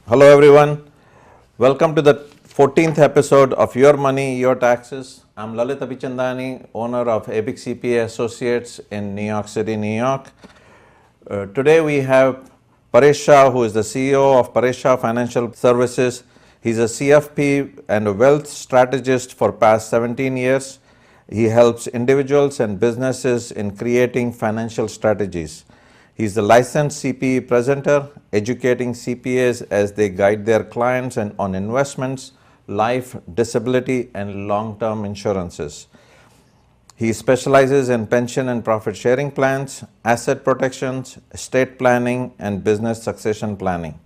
Hello everyone, welcome to the 14th episode of Your Money, Your Taxes. I'm Lalit Abichandani, owner of Abic CPA Associates in New York City, New York. Today we have Paresh Shah, who is the CEO of Paresh Shah Financial Services. He's a CFP and a wealth strategist for past 17 years. He helps individuals and businesses in creating financial strategies. He's a licensed CPA presenter, educating CPAs as they guide their clients on investments, life, disability, and long-term insurances. He specializes in pension and profit sharing plans, asset protections, estate planning, and business succession planning.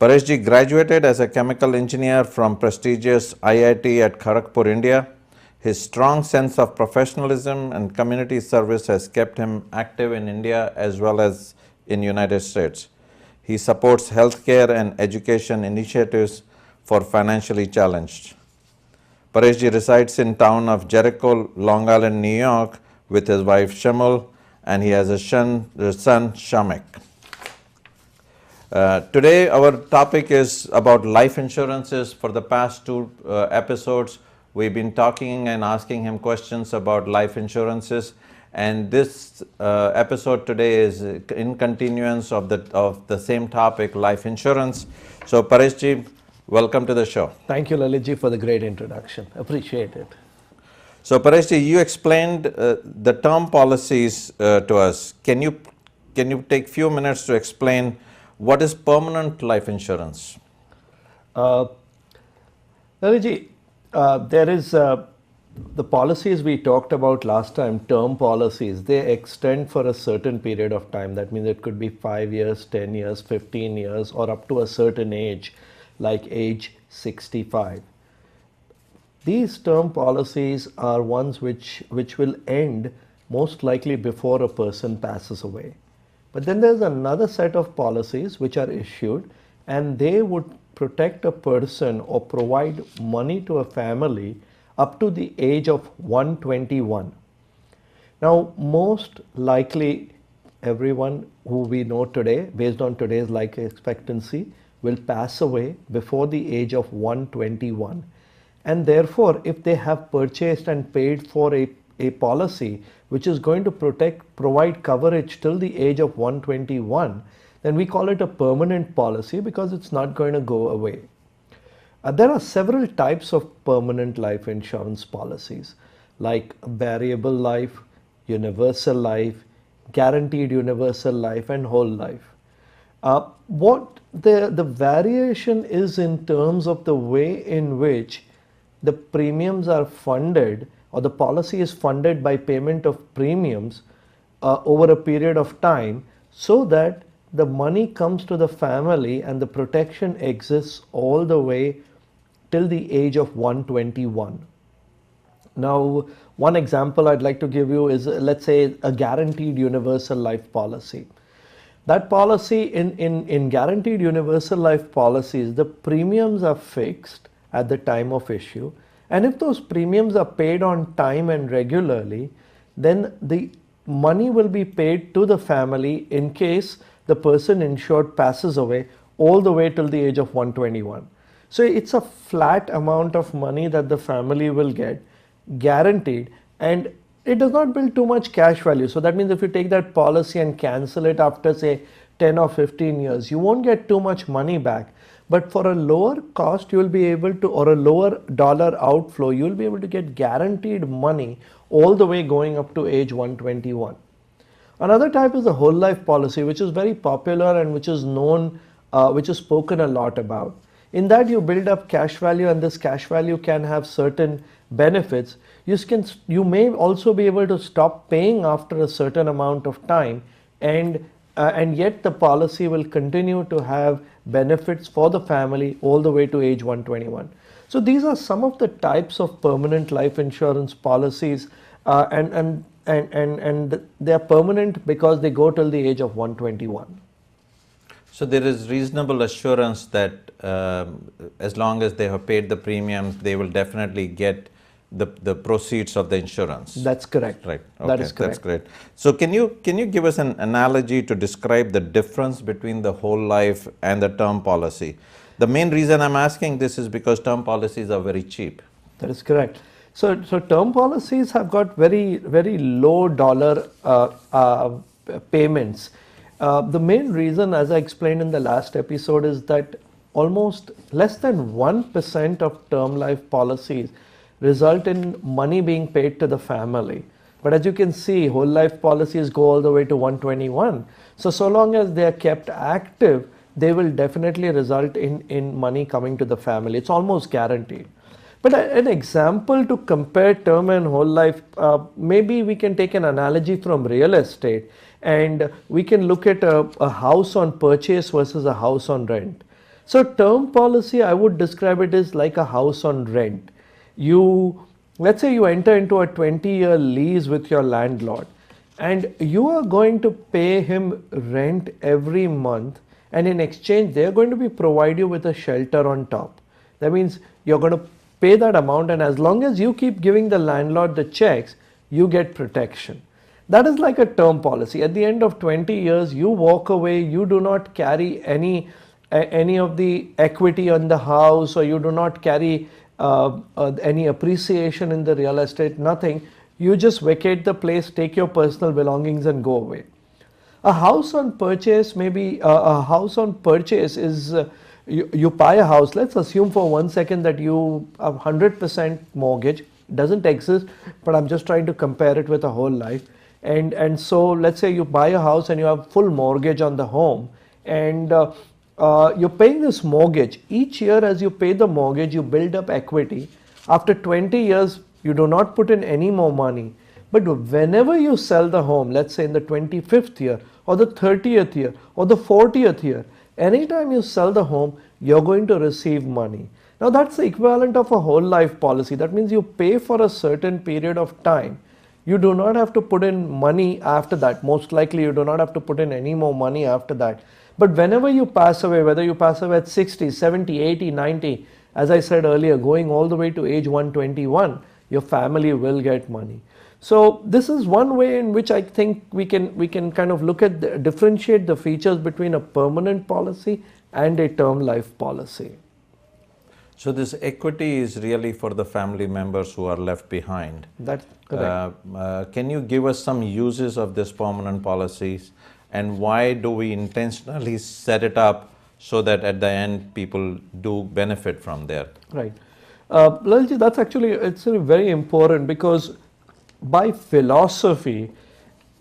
Paresh ji graduated as a chemical engineer from prestigious IIT at Kharagpur, India. His strong sense of professionalism and community service has kept him active in India as well as in United States. He supports healthcare and education initiatives for financially challenged. Paresh ji resides in town of Jericho, Long Island, New York with his wife Shamal, and he has a son Shamek. Today our topic is about life insurances. For the past two episodes, we've been talking and asking him questions about life insurances, and this episode today is in continuance of the same topic, life insurance. So Paresh ji, welcome to the show. Thank you, Lalit ji, for the great introduction. Appreciate it. So Paresh ji, you explained the term policies to us. Can you take few minutes to explain what is permanent life insurance? Lalit ji, there is the policies we talked about last time, term policies, they extend for a certain period of time. That means it could be 5 years, 10 years, 15 years, or up to a certain age, like age 65. These term policies are ones which will end most likely before a person passes away. But then there's another set of policies which are issued, and they would protect a person or provide money to a family up to the age of 121. Now, most likely everyone who we know today, based on today's life expectancy, will pass away before the age of 121. And therefore, if they have purchased and paid for a policy which is going to provide coverage till the age of 121, then we call it a permanent policy because it's not going to go away. There are several types of permanent life insurance policies, like variable life, universal life, guaranteed universal life, and whole life. What the variation is in terms of the way in which the premiums are funded, or the policy is funded by payment of premiums over a period of time, so that the money comes to the family and the protection exists all the way till the age of 121. Now, one example I'd like to give you is, let's say, a guaranteed universal life policy. That policy, in guaranteed universal life policies, the premiums are fixed at the time of issue, and if those premiums are paid on time and regularly, then the money will be paid to the family in case the person insured passes away all the way till the age of 121. So it's a flat amount of money that the family will get, guaranteed, and it does not build too much cash value. So that means if you take that policy and cancel it after, say, 10 or 15 years, you won't get too much money back. But for a lower cost, you will be able to, or a lower dollar outflow, you will be able to get guaranteed money all the way going up to age 121. Another type is the whole life policy, which is very popular and which is known, which is spoken a lot about. In that, you build up cash value, and this cash value can have certain benefits. You may also be able to stop paying after a certain amount of time, and yet the policy will continue to have benefits for the family all the way to age 121. So these are some of the types of permanent life insurance policies, and they are permanent because they go till the age of 121. So there is reasonable assurance that as long as they have paid the premiums, they will definitely get the proceeds of the insurance. That's correct. Right. Okay. That is correct. That's great. So can you give us an analogy to describe the difference between the whole life and the term policy? The main reason I'm asking this is because term policies are very cheap. That is correct. So term policies have got very low dollar payments. The main reason, as I explained in the last episode, is that almost less than 1% of term life policies result in money being paid to the family. But as you can see, whole life policies go all the way to 121. So long as they are kept active, they will definitely result in money coming to the family. It's almost guaranteed. But an example to compare term and whole life, maybe we can take an analogy from real estate, and we can look at a house on purchase versus a house on rent. So term policy, I would describe it as like a house on rent. Let's say you enter into a 20-year lease with your landlord, and you are going to pay him rent every month, and in exchange they are going to provide you with a shelter on top. That means you're going to pay that amount, and as long as you keep giving the landlord the checks, you get protection. That is like a term policy. At the end of 20 years, you walk away, you do not carry any of the equity on the house, or you do not carry any appreciation in the real estate, nothing. You just vacate the place, take your personal belongings and go away. A house on purchase, maybe a house on purchase is you buy a house. Let's assume for 1 second that you have 100% mortgage. It doesn't exist, but I'm just trying to compare it with a whole life. And so let's say you buy a house and you have full mortgage on the home, and you're paying this mortgage. Each year as you pay the mortgage, you build up equity. After 20 years, you do not put in any more money. But whenever you sell the home, let's say in the 25th year or the 30th year or the 40th year, anytime you sell the home, you're going to receive money. Now that's the equivalent of a whole life policy. That means you pay for a certain period of time. You do not have to put in money after that. Most likely you do not have to put in any more money after that. But whenever you pass away, whether you pass away at 60, 70, 80, 90, as I said earlier, going all the way to age 121, your family will get money. So this is one way in which I think we can kind of look at differentiate the features between a permanent policy and a term life policy. So this equity is really for the family members who are left behind. That's correct. Can you give us some uses of this permanent policies, and why do we intentionally set it up so that at the end people do benefit from there? Right. Lalji, that's actually, it's very important, because by philosophy,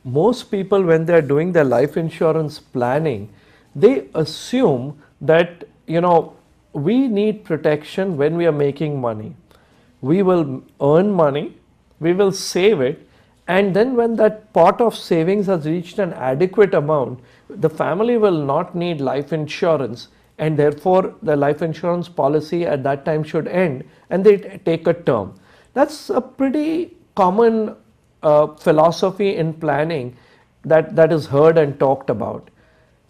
most people when they're doing their life insurance planning, they assume that, we need protection when we are making money. We will earn money, we will save it, and then when that pot of savings has reached an adequate amount, the family will not need life insurance, and therefore the life insurance policy at that time should end and they take a term. That's a pretty common philosophy in planning that is heard and talked about.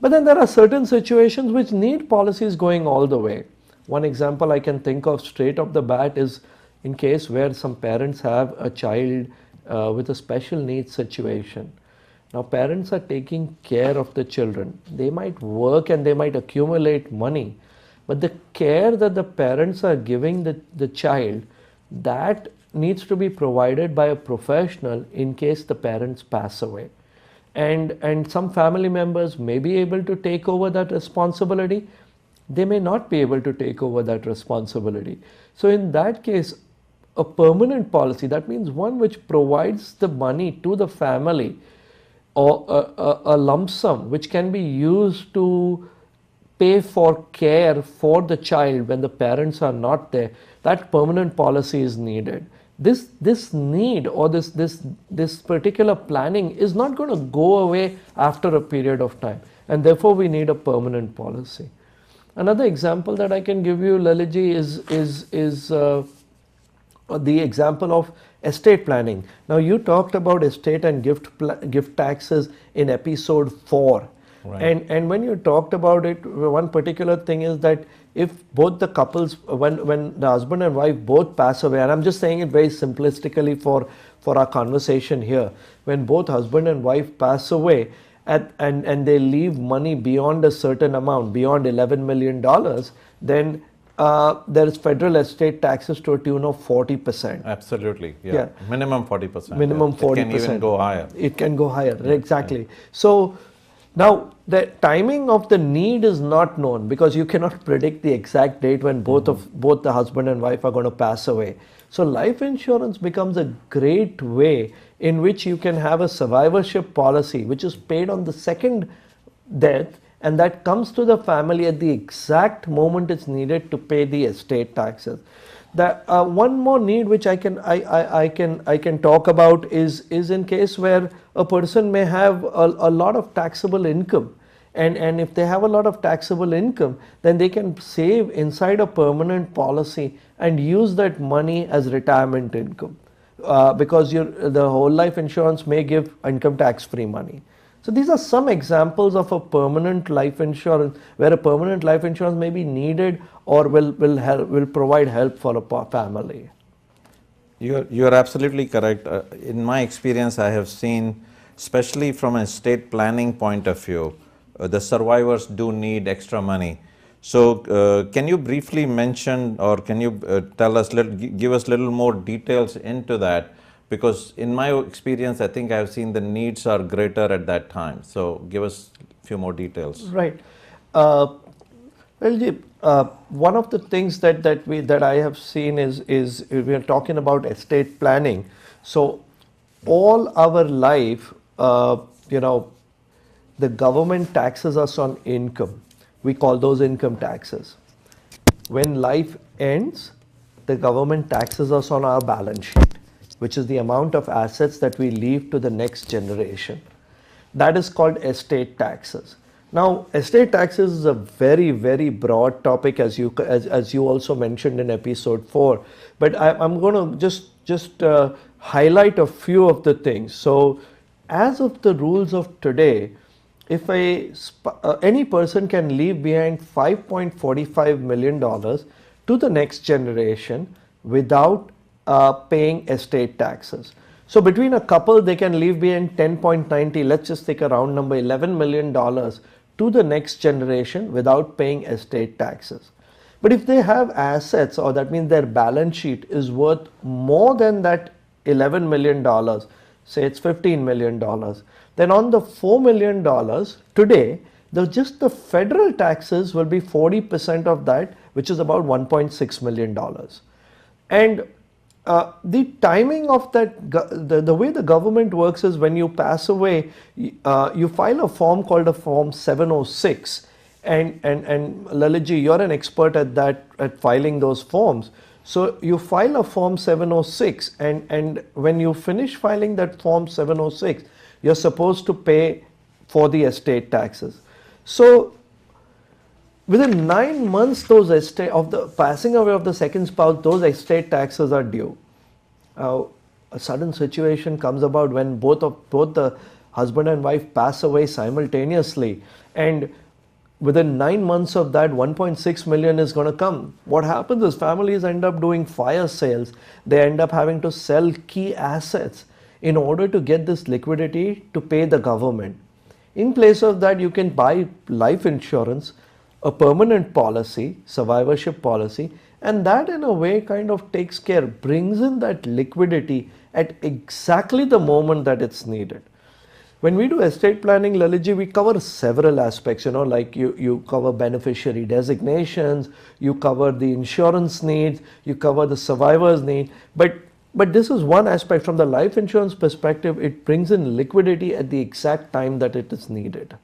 But then there are certain situations which need policies going all the way. One example I can think of straight off the bat is in case where some parents have a child with a special needs situation. Now parents are taking care of the children. They might work and they might accumulate money, but the care that the parents are giving the child, that needs to be provided by a professional in case the parents pass away. And some family members may be able to take over that responsibility. They may not be able to take over that responsibility. So in that case, a permanent policy, that means one which provides the money to the family, or a lump sum which can be used to pay for care for the child when the parents are not there, that permanent policy is needed. This need or this particular planning is not going to go away after a period of time, and therefore we need a permanent policy. Another example that I can give you, Lalitji, is the example of estate planning. Now you talked about estate and gift taxes in episode 4. Right. And when you talked about it, one particular thing is that if both the couples, when the husband and wife both pass away, and I'm just saying it very simplistically for our conversation here, when both husband and wife pass away and they leave money beyond a certain amount, beyond $11 million, then there is federal estate taxes to a tune of 40%. Absolutely, yeah. Yeah. Minimum 40%. Minimum yeah. 40%. It can even go higher. It can go higher, exactly. So now the timing of the need is not known because you cannot predict the exact date when both the husband and wife are going to pass away. So life insurance becomes a great way in which you can have a survivorship policy which is paid on the second death, and that comes to the family at the exact moment it's needed to pay the estate taxes. One more need which I can talk about is in case where a person may have a lot of taxable income, and if they have a lot of taxable income, then they can save inside a permanent policy and use that money as retirement income, because the whole life insurance may give income tax free money. So these are some examples of a permanent life insurance where a permanent life insurance may be needed or will provide help for a family. You're absolutely correct. In my experience, I have seen, especially from an estate planning point of view, the survivors do need extra money. So can you briefly mention, or can you tell us, give us little more details into that? Because in my experience, I think I've seen the needs are greater at that time. So give us a few more details. Right. One of the things that I have seen is we are talking about estate planning. So all our life, the government taxes us on income. We call those income taxes. When life ends, the government taxes us on our balance sheet, which is the amount of assets that we leave to the next generation. That is called estate taxes. Now, estate taxes is a very, very broad topic, as you also mentioned in episode 4. But I'm going to just highlight a few of the things. So, as of the rules of today, if any person can leave behind $5.45 million to the next generation without paying estate taxes. So between a couple, they can leave behind 10.90, let's just take a round number, $11 million to the next generation without paying estate taxes. But if they have assets, or that means their balance sheet is worth more than that $11 million, say it's $15 million, then on the $4 million today, just the federal taxes will be 40% of that, which is about $1.6 million. And the timing of that, the way the government works is when you pass away, you file a form called a Form 706. And Lalitji, you're an expert at filing those forms. So you file a Form 706, and when you finish filing that Form 706, you're supposed to pay for the estate taxes. So within 9 months, of the passing away of the second spouse, those estate taxes are due. A sudden situation comes about when both the husband and wife pass away simultaneously, and within 9 months of that, 1.6 million is going to come. What happens is families end up doing fire sales. They end up having to sell key assets in order to get this liquidity to pay the government. In place of that, you can buy life insurance, a permanent policy, survivorship policy, and that in a way kind of takes care, brings in that liquidity at exactly the moment that it's needed. When we do estate planning, Lalitji, we cover several aspects, like you cover beneficiary designations, you cover the insurance needs, you cover the survivor's need, but this is one aspect. From the life insurance perspective, it brings in liquidity at the exact time that it is needed.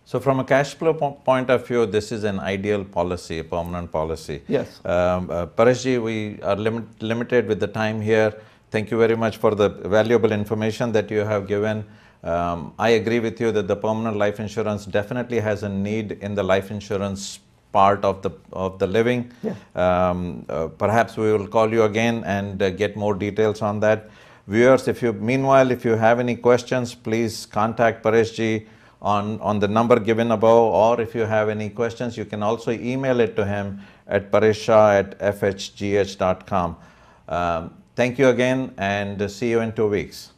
So from a cash flow point of view, this is an ideal policy, a permanent policy. Yes. Pareshji, we are limited with the time here. Thank you very much for the valuable information that you have given. I agree with you that the permanent life insurance definitely has a need in the life insurance part of the living. Yeah. Perhaps we will call you again and get more details on that. Viewers, meanwhile, if you have any questions, please contact Pareshji on the number given above, or if you have any questions, you can also email it to him, at pareshshah@fhgh.com. Thank you again, and see you in 2 weeks.